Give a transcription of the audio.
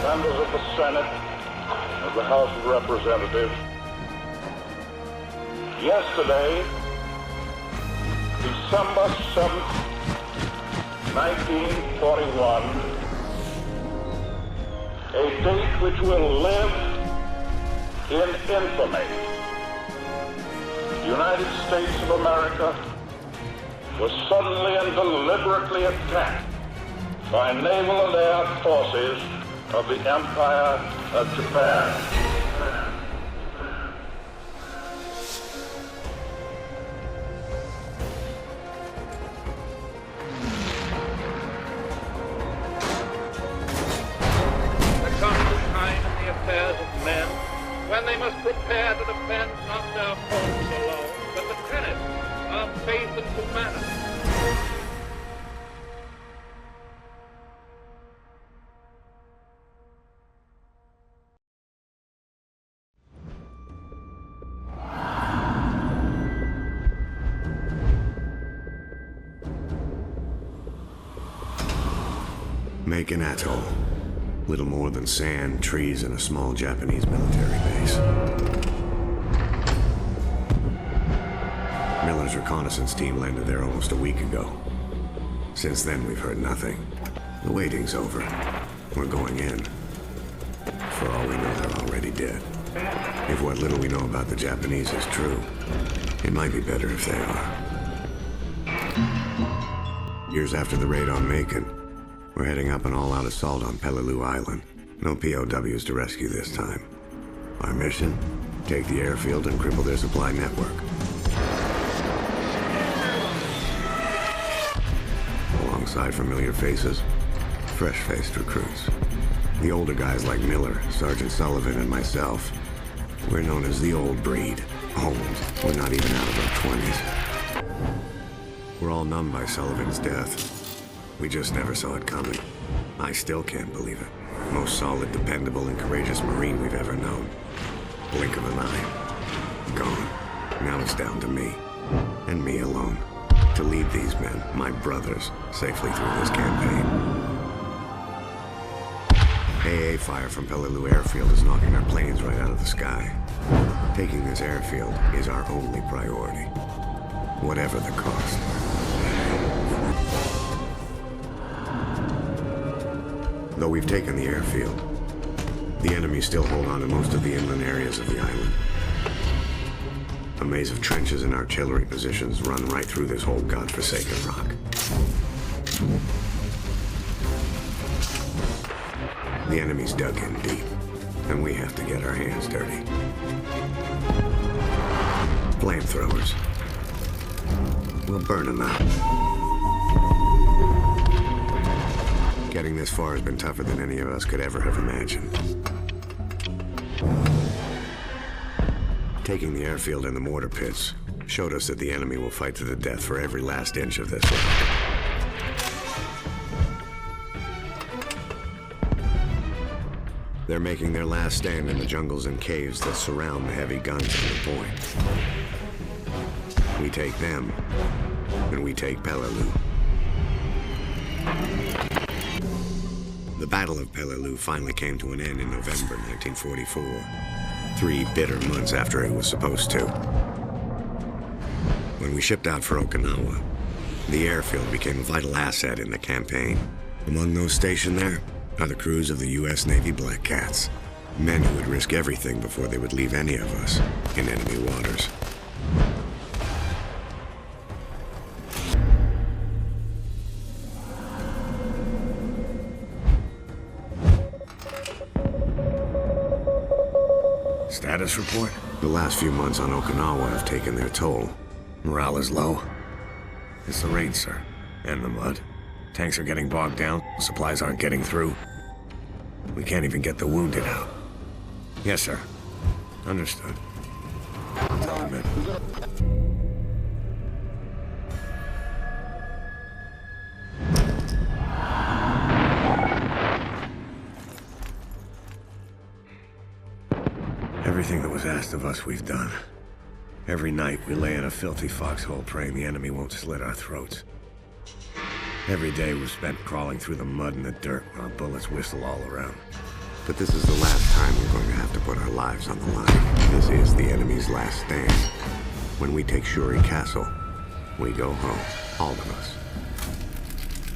Members of the Senate, of the House of Representatives, yesterday, December 7th, 1941, a date which will live in infamy. The United States of America was suddenly and deliberately attacked by naval and air forces of the Empire of Japan. There comes a time in the affairs of men when they must prepare to defend not their homes alone, but the tenets of faith and humanity. Makin Atoll. Little more than sand, trees, and a small Japanese military base. Miller's reconnaissance team landed there almost a week ago. Since then, we've heard nothing. The waiting's over. We're going in. For all we know, they're already dead. If what little we know about the Japanese is true, it might be better if they are. Years after the raid on Macon, we're heading up an all-out assault on Peleliu Island. No POWs to rescue this time. Our mission? Take the airfield and cripple their supply network. Alongside familiar faces, fresh-faced recruits. The older guys like Miller, Sergeant Sullivan, and myself. We're known as the old breed. Old. We're not even out of our 20s. We're all numbed by Sullivan's death. We just never saw it coming. I still can't believe it. Most solid, dependable, and courageous Marine we've ever known. Blink of an eye. Gone. Now it's down to me. And me alone. To lead these men, my brothers, safely through this campaign. AA fire from Peleliu Airfield is knocking our planes right out of the sky. Taking this airfield is our only priority. Whatever the cost. Though we've taken the airfield, the enemy still hold on to most of the inland areas of the island. A maze of trenches and artillery positions run right through this whole godforsaken rock. The enemy's dug in deep, and we have to get our hands dirty. Flamethrowers. We'll burn them out. Getting this far has been tougher than any of us could ever have imagined. Taking the airfield and the mortar pits showed us that the enemy will fight to the death for every last inch of this land. They're making their last stand in the jungles and caves that surround the heavy guns on the point. We take them, and we take Peleliu. The Battle of Peleliu finally came to an end in November 1944, 3 bitter months after it was supposed to. When we shipped out for Okinawa, the airfield became a vital asset in the campaign. Among those stationed there are the crews of the U.S. Navy Black Cats, men who would risk everything before they would leave any of us in enemy waters. Status report? The last few months on Okinawa have taken their toll. Morale is low. It's the rain, sir. And the mud. Tanks are getting bogged down. Supplies aren't getting through. We can't even get the wounded out. Yes, sir. Understood. Tell them in. Everything that was asked of us, we've done. Every night, we lay in a filthy foxhole praying the enemy won't slit our throats. Every day was spent crawling through the mud and the dirt while bullets whistle all around. But this is the last time we're going to have to put our lives on the line. This is the enemy's last stand. When we take Shuri Castle, we go home, all of us.